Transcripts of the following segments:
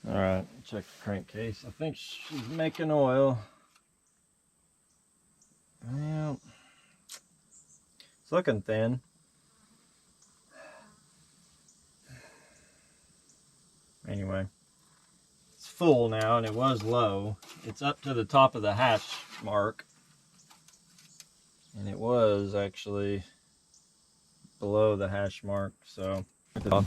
All right, check the crankcase. I think she's making oil. Well, it's looking thin. Anyway, it's full now, and it was low. It's up to the top of the hatch mark, and it was actually below the hash mark. So I'm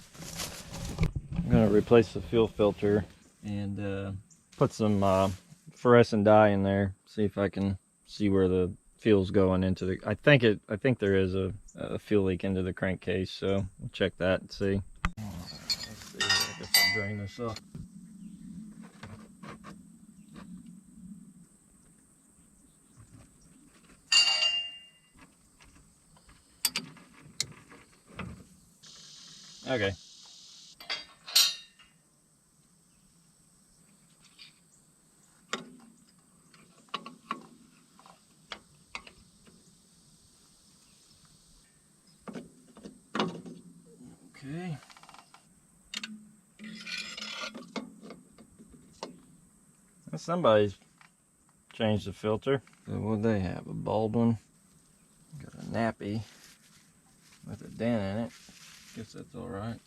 gonna replace the fuel filter and put some fluorescent dye in there. See if I can see where the fuel's going into the. I think there is a fuel leak into the crankcase. So we'll check that and see. Let's see. I guess I'll drain this up. Okay. Okay. Somebody's changed the filter. So what they have? A bald one. Got a nappy with a dent in it. Guess that's all right.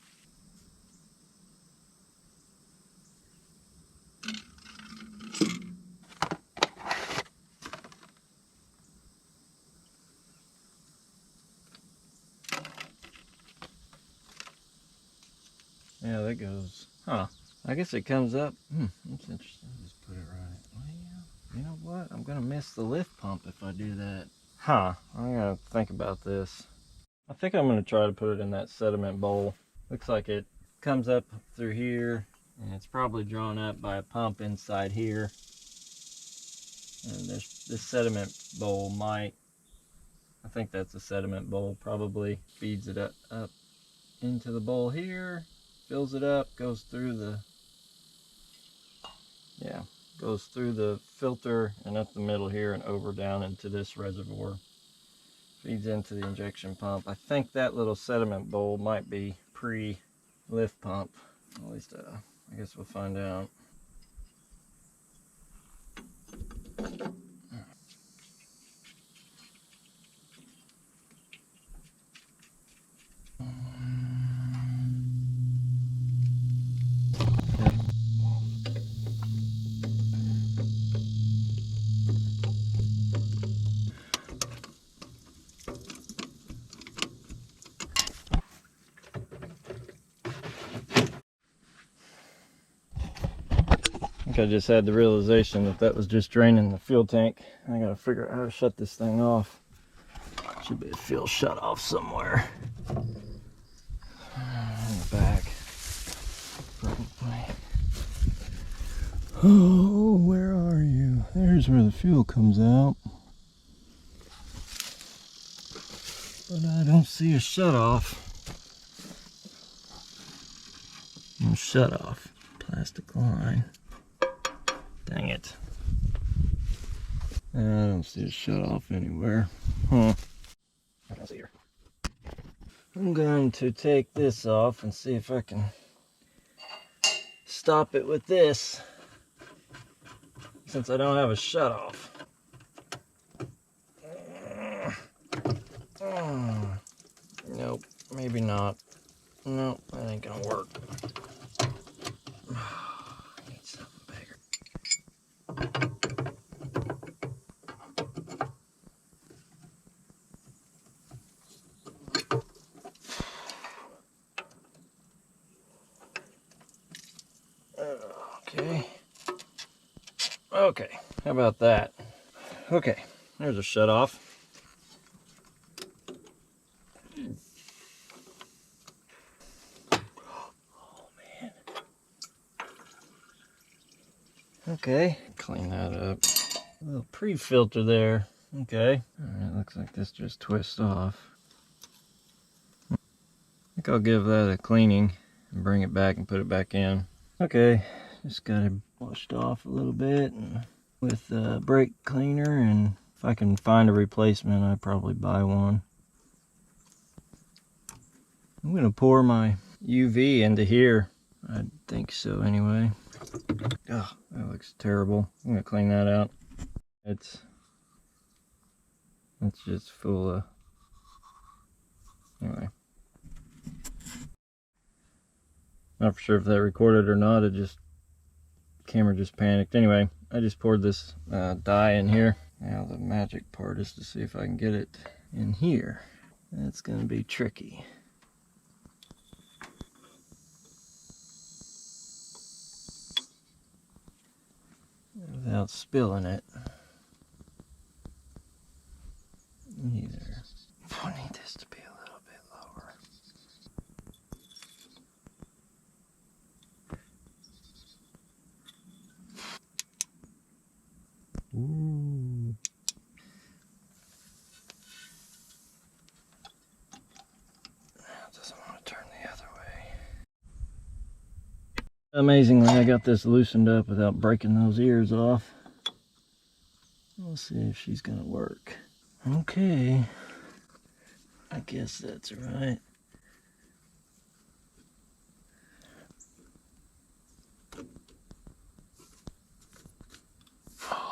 Yeah, that goes. Huh. I guess it comes up. That's interesting. Just put it right. Well, you know what? I'm gonna miss the lift pump if I do that. Huh. I gotta think about this. I think I'm gonna try to put it in that sediment bowl. Looks like it comes up through here, and it's probably drawn up by a pump inside here. And this sediment bowl might. I think that's a sediment bowl. Probably feeds it up into the bowl here. Fills it up, goes through the filter and up the middle here and over down into this reservoir. Feeds into the injection pump. I think that little sediment bowl might be pre-lift pump. At least I guess we'll find out. I just had the realization that was just draining the fuel tank. I gotta figure out how to shut this thing off. Should be a fuel shut off somewhere in the back, probably. Oh, where are you? There's where the fuel comes out, but I don't see a shut off. No shut off. Plastic line. Dang it. I don't see a shut off anywhere. Huh. I don't see her. I'm going to take this off and see if I can stop it with this, since I don't have a shut off. Nope, maybe not. Nope, that ain't gonna work. Okay, how about that? Okay, there's a shut off. Oh man. Okay, clean that up. A little pre-filter there. Okay. Alright, looks like this just twists off. I think I'll give that a cleaning and bring it back and put it back in. Okay, just got it washed off a little bit and with a brake cleaner, and if I can find a replacement, I'd probably buy one. I'm gonna pour my UV into here. I think so anyway. Oh, that looks terrible. I'm gonna clean that out. It's just full of, anyway. Not for sure if that recorded or not. Camera just panicked. Anyway, I just poured this dye in here. Now the magic part is to see if I can get it in here. That's gonna be tricky. Without spilling it either. I need this to be a little bit lower. Ooh. It doesn't want to turn the other way. Amazingly, I got this loosened up without breaking those ears off. We'll see if she's gonna work. Okay. I guess that's right.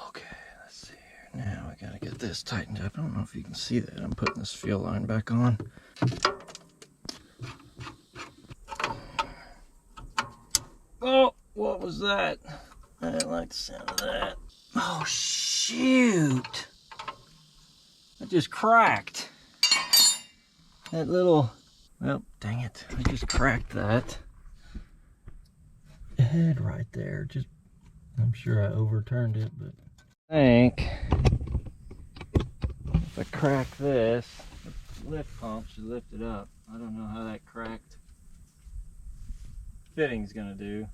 Okay, let's see here. Now I gotta get this tightened up. I don't know if you can see that. I'm putting this fuel line back on. Oh, what was that? I didn't like the sound of that. Oh, shoot. It just cracked. That little, well, dang it. I just cracked that head right there. Just, I'm sure I overturned it, but I think if I crack this, the lift pump should lift it up. I don't know how that cracked fitting's gonna do.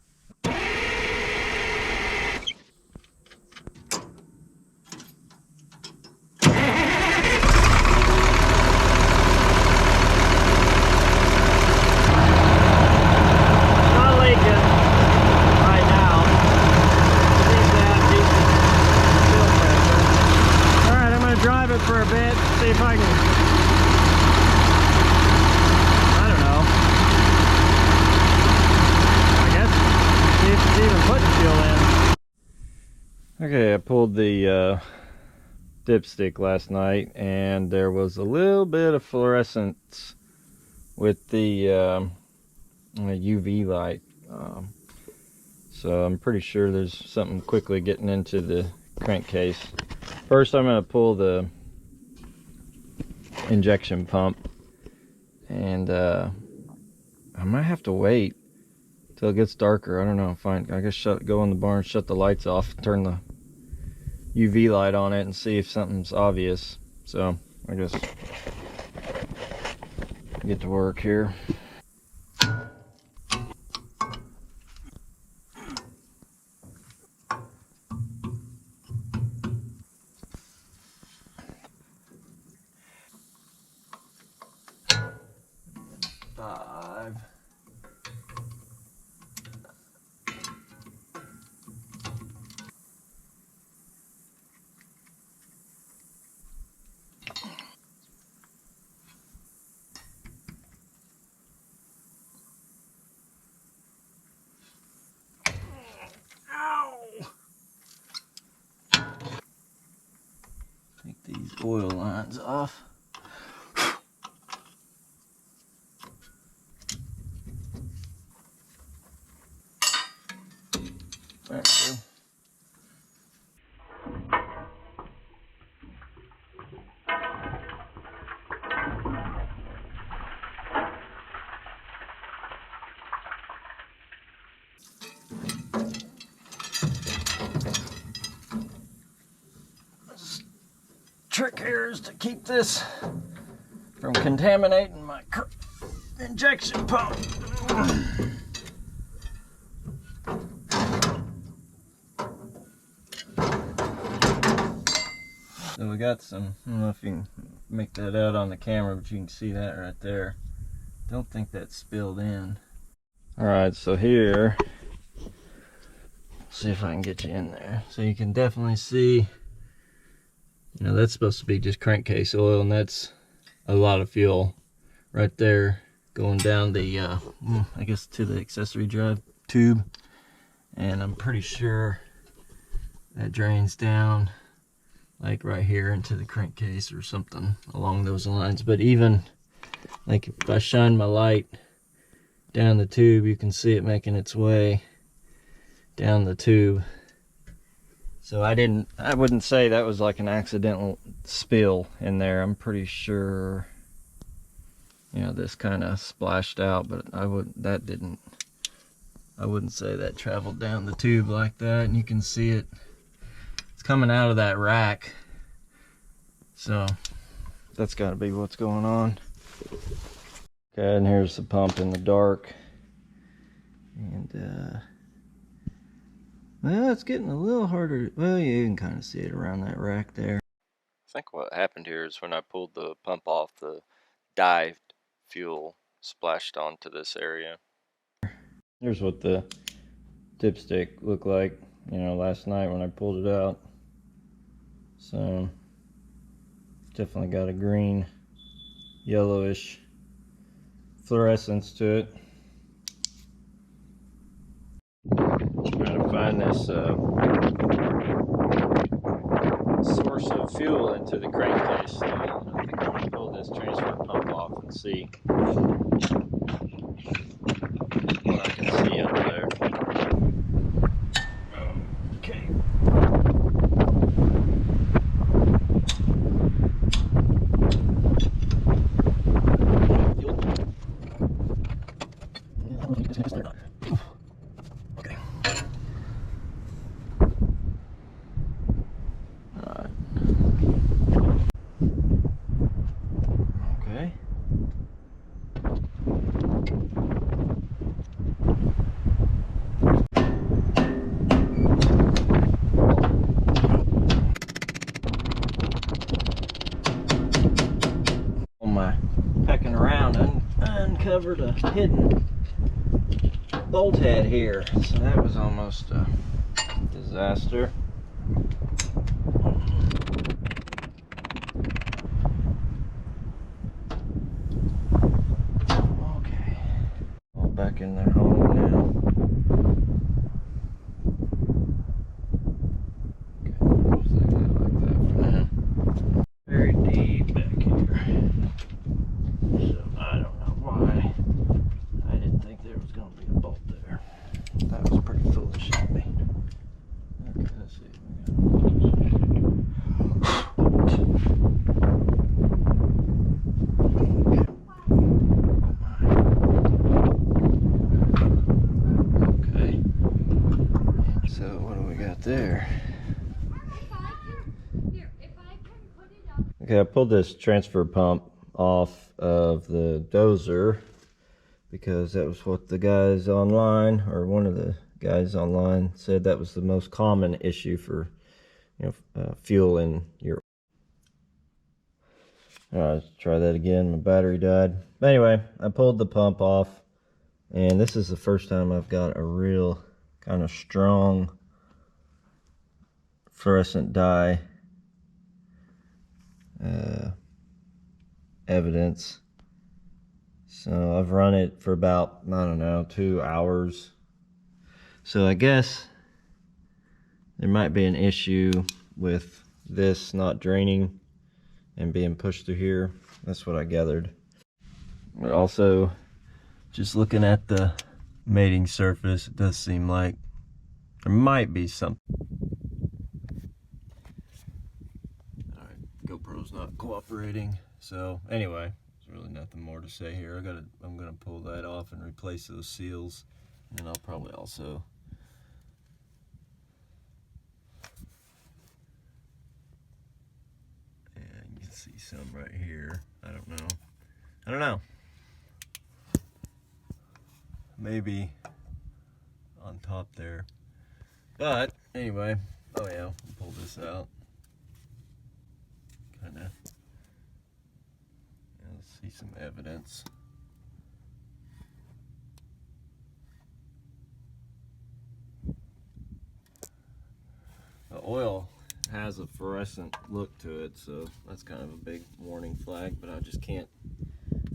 For a bit, see if I can, I don't know, I guess, see if it's even putting fuel in. Okay, I pulled the dipstick last night and there was a little bit of fluorescence with the UV light, so I'm pretty sure there's something quickly getting into the crankcase. First I'm going to pull the injection pump, and I might have to wait till it gets darker. I don't know. Fine, I guess go in the barn, shut the lights off, turn the UV light on it, and see if something's obvious. So I guess get to work here. Take these oil lines off. There we go. Trick here is to keep this from contaminating my injection pump. So we got some, I don't know if you can make that out on the camera, but you can see that right there. Don't think that spilled in. Alright, so here, see if I can get you in there. So you can definitely see, you know, that's supposed to be just crankcase oil, and that's a lot of fuel right there going down the, I guess to the accessory drive tube. And I'm pretty sure that drains down like right here into the crankcase or something along those lines. But even like if I shine my light down the tube, you can see it making its way down the tube. So I wouldn't say that was like an accidental spill in there. I'm pretty sure, you know, this kind of splashed out, but I wouldn't say that traveled down the tube like that. And you can see it, it's coming out of that rack. So that's gotta be what's going on. Okay, and here's the pump in the dark. And well, it's getting a little harder. Well, you can kind of see it around that rack there. I think what happened here is when I pulled the pump off, the dived fuel splashed onto this area. Here's what the dipstick looked like, you know, last night when I pulled it out. So definitely got a green, yellowish fluorescence to it. Trying to find this source of fuel into the crankcase. So I think I'm going to pull this transfer pump off and see what I can see under there. Okay. Okay. Alright. Okay. On my pecking around, uncovered a hidden bolt head here, so that was almost a disaster. Okay, all back in their home now. Okay, just leave that like that for now. Very deep back here, so I don't know why I didn't think there was going to be a bolt there. That was pretty foolish of me. Okay, let's see. Okay. So what do we got there? Okay, I pulled this transfer pump off of the dozer because that was what the guys online, or one of the guys online, said that was the most common issue for, you know, fuel in your. Alright, let's try that again. My battery died. But anyway, I pulled the pump off, and this is the first time I've got a real kind of strong fluorescent dye evidence. So I've run it for about, I don't know, 2 hours. So I guess there might be an issue with this not draining and being pushed through here. That's what I gathered. But also, just looking at the mating surface, it does seem like there might be something. Alright, GoPro's not cooperating. So anyway, there's really nothing more to say here. I'm gonna pull that off and replace those seals, and then I'll probably also see some right here. I don't know. Maybe on top there. But anyway, oh yeah, we'll pull this out. Kinda, let's see some evidence. The oil has a fluorescent look to it, so that's kind of a big warning flag, but I just can't.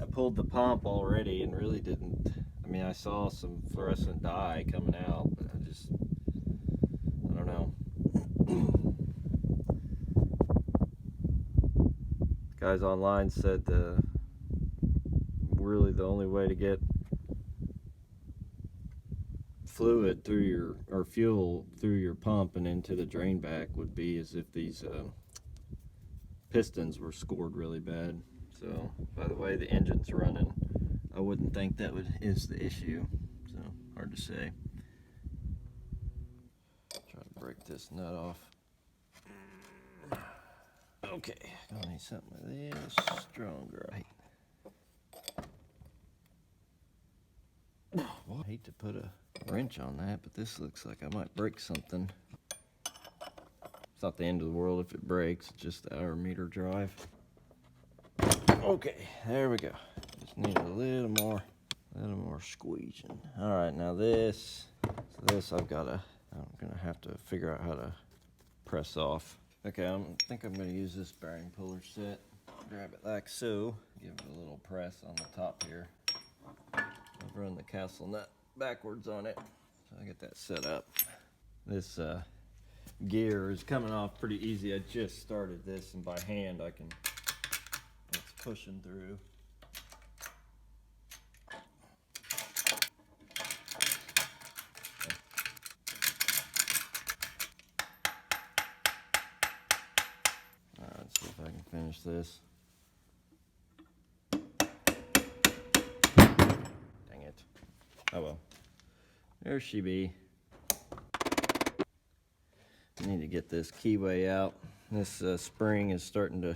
I pulled the pump already and really didn't. I mean, I saw some fluorescent dye coming out, but I just Guys online said really the only way to get fluid through your, or fuel through your pump and into the drain back would be as if these pistons were scored really bad. So by the way the engine's running, I wouldn't think that is the issue. So hard to say. Try to break this nut off. Okay, I need something with this stronger. I hate to put a wrench on that, but this looks like I might break something. It's not the end of the world if it breaks, it's just the hour meter drive. Okay, there we go. Just need a little more squeezing. All right, now this, I'm gonna have to figure out how to press off. Okay, I think I'm gonna use this bearing puller set. Grab it like so, give it a little press on the top here. I've run the castle nut backwards on it, so I get that set up. This gear is coming off pretty easy. I just started this, and by hand it's pushing through. Alright, let's see if I can finish this. Dang it. Oh well. There she be. I need to get this keyway out. This spring is starting to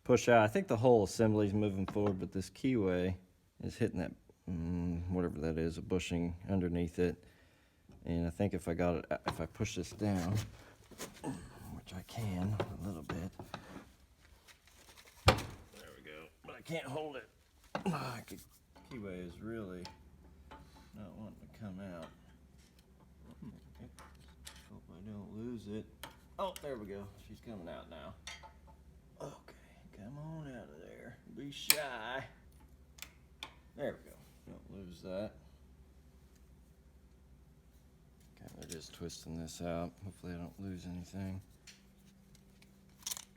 push out. I think the whole assembly is moving forward, but this keyway is hitting that, whatever that is, a bushing underneath it. And I think if I push this down, which I can a little bit. There we go. But I can't hold it. Keyway is really not wanting to come out. Hope I don't lose it. Oh, there we go. She's coming out now. Okay, come on out of there. Be shy. There we go. Don't lose that. Okay, they're just twisting this out. Hopefully I don't lose anything.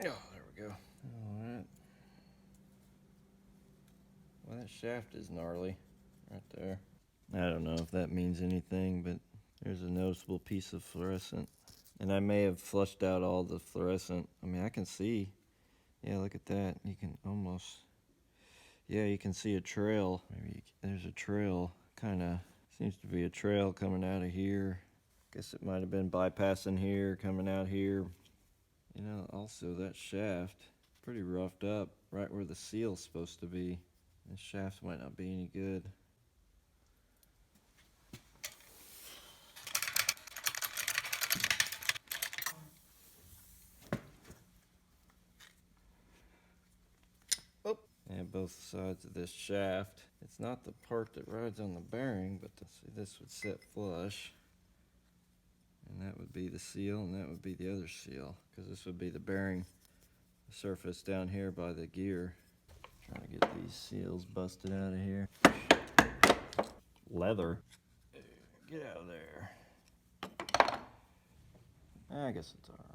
Oh, there we go. All right. Well, that shaft is gnarly right there. I don't know if that means anything, but there's a noticeable piece of fluorescent. And I may have flushed out all the fluorescent. I mean, I can see. Yeah, look at that. You can almost, yeah, you can see a trail. Maybe there's a trail, kind of, seems to be a trail coming out of here. Guess it might have been bypassing here, coming out here. You know, also that shaft, pretty roughed up, right where the seal's supposed to be. This shaft might not be any good. And both sides of this shaft. It's not the part that rides on the bearing, but see, this would set flush. And that would be the seal, and that would be the other seal, because this would be the bearing surface down here by the gear. Trying to get these seals busted out of here. Leather. Get out of there. I guess it's all right.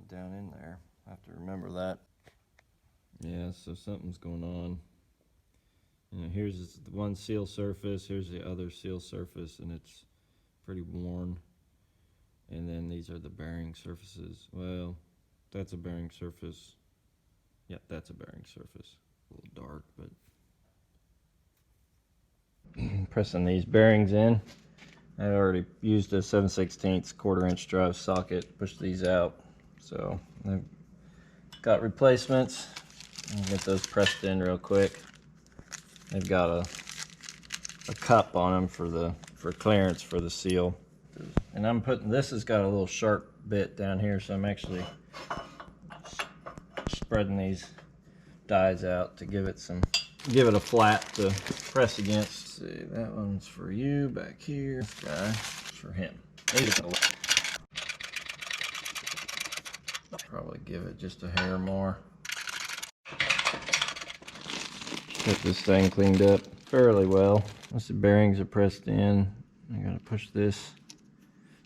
Down in there. I have to remember that. Yeah, so something's going on. You know, here's the one seal surface, here's the other seal surface, and it's pretty worn. And then these are the bearing surfaces. Well, that's a bearing surface. Yep, that's a bearing surface. A little dark, but pressing these bearings in. I already used a 7/16 1/4" drive socket, pushed these out. So I've got replacements. I'll get those pressed in real quick. They've got a cup on them for clearance for the seal. And I'm putting, this has got a little sharp bit down here, so I'm actually spreading these dies out to give it a flat to press against. Let's see, that one's for you back here. This guy for him. Probably give it just a hair more. Get this thing cleaned up fairly well. Once the bearings are pressed in, I gotta push this.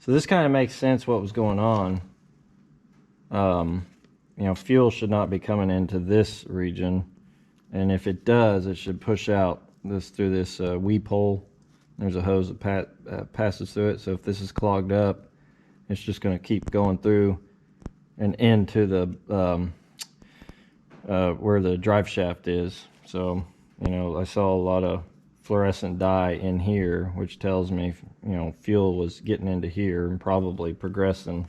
So this kind of makes sense what was going on. You know, fuel should not be coming into this region, and if it does, it should push out this through this weep hole. There's a hose that passes through it, so if this is clogged up, it's just going to keep going through and into the where the drive shaft is. So, you know, I saw a lot of fluorescent dye in here, which tells me, you know, fuel was getting into here and probably progressing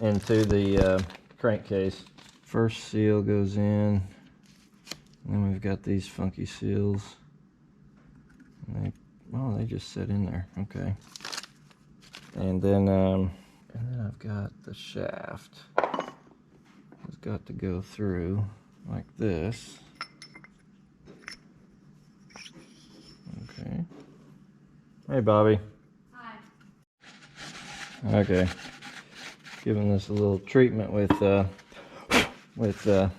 into the crankcase. First seal goes in, and then we've got these funky seals. And they just sit in there. Okay. And then I've got the shaft. It's got to go through like this. Okay. Hey, Bobby. Hi. Okay. Giving this a little treatment with you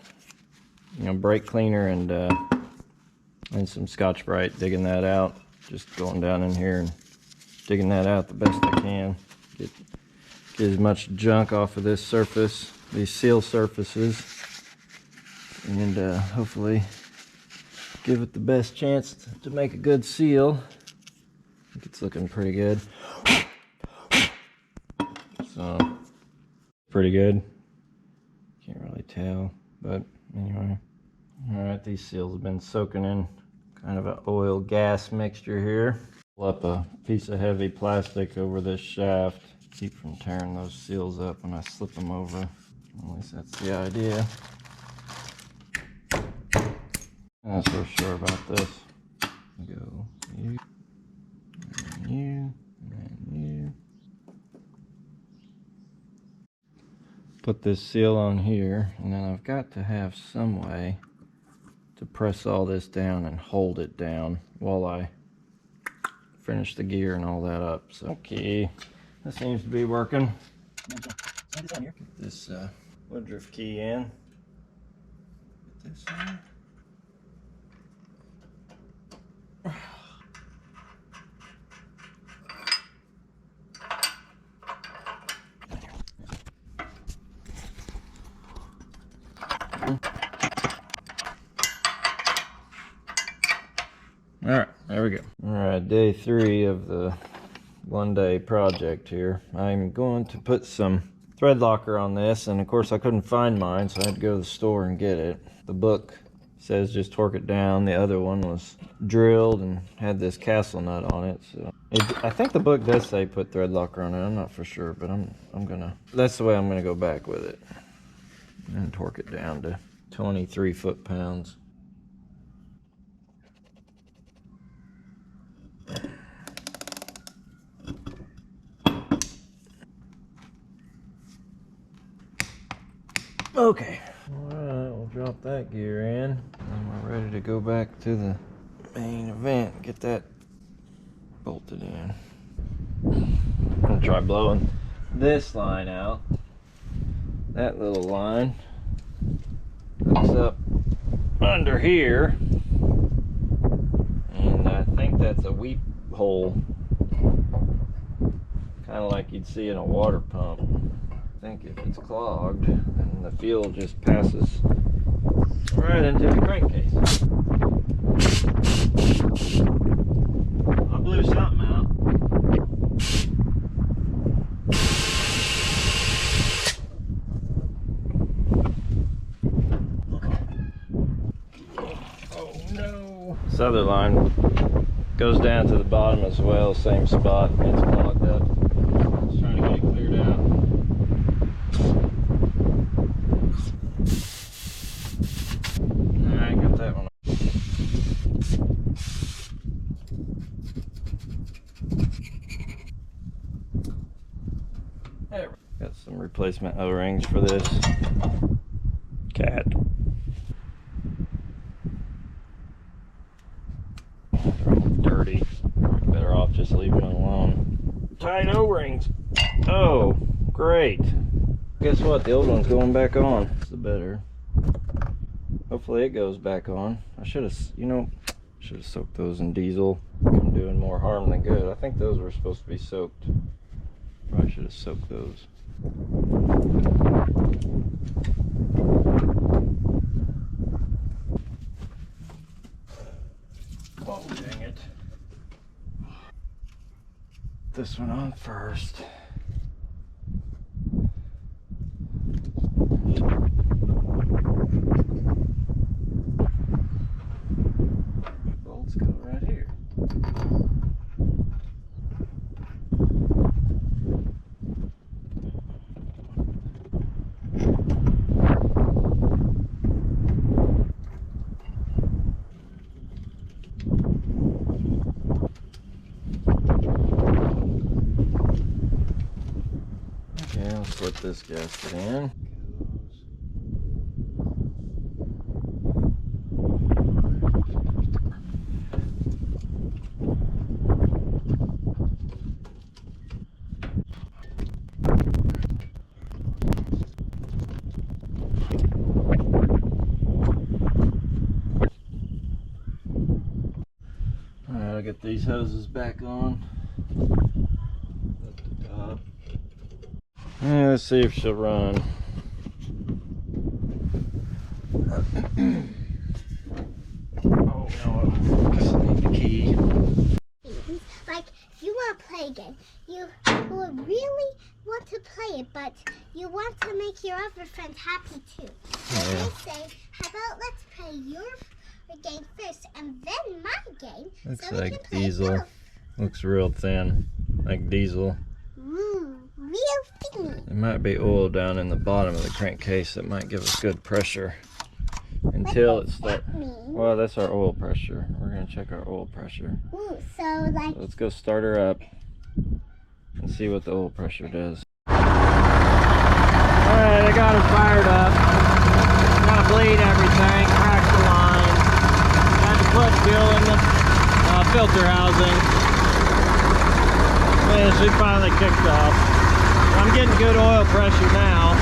know, brake cleaner and some Scotch-Brite, digging that out. Just going down in here and digging that out the best I can. Get as much junk off of this surface, these seal surfaces, and hopefully give it the best chance to make a good seal. I think it's looking pretty good. So, pretty good. Can't really tell, but anyway. Alright, these seals have been soaking in kind of an oil gas mixture here. Pull up a piece of heavy plastic over this shaft, keep from tearing those seals up when I slip them over. At least that's the idea. I'm not so sure about this. Go you, and you, and you. Put this seal on here, and then I've got to have some way to press all this down and hold it down while I finish the gear and all that up. So, okay, this seems to be working. Get this Woodruff key in. Get this in. Alright, there we go. Alright, day 3 of the one-day project here. I'm going to put some thread locker on this, and of course I couldn't find mine, so I had to go to the store and get it. The book says just torque it down. The other one was drilled and had this castle nut on it. So I think the book does say put thread locker on it. I'm not for sure, but I'm gonna. That's the way I'm gonna go back with it and torque it down to 23 foot-pounds. Okay. Alright, we'll drop that gear in. And we're ready to go back to the main event. Get that bolted in. I'm gonna try blowing this line out. That little line hooks up under here. And I think that's a weep hole. Kind of like you'd see in a water pump. I think if it's clogged, then the fuel just passes right into the crankcase. I blew something out. Oh no! This other line goes down to the bottom as well, same spot. It's clogged up. Just trying to get it cleared out. Alright, got that one. There. Got some replacement O-rings for this cat. They're all dirty. Better off just leaving it alone. Tight O-rings. Oh, great. Guess what? The old one's going back on. It's the better. Hopefully it goes back on. I should have, you know, Should have soaked those in diesel. I'm doing more harm than good. I think those were supposed to be soaked. Probably should have soaked those. Oh, dang it. This one on first. Bolts go right here. Okay, I'll put this gasket in. Alright, I'll get these hoses back on at the top. Yeah, let's see if she'll run. Oh no, I guess I need the key. Like, if you want to play a game, you would really want to play it, but you want to make your other friends happy too. So they say, how about let's play your game first and then my game. Looks so like diesel. Both. Looks real thin, like diesel. Real thin. There might be oil down in the bottom of the crankcase that might give us good pressure until it starts. Well, that's our oil pressure. We're gonna check our oil pressure. Ooh, so like. So let's go start her up and see what the oil pressure does. All right, I got her fired up. Gotta bleed everything, crack the line. Had to put fuel in the filter housing. And she finally kicked off. I'm getting good oil pressure now.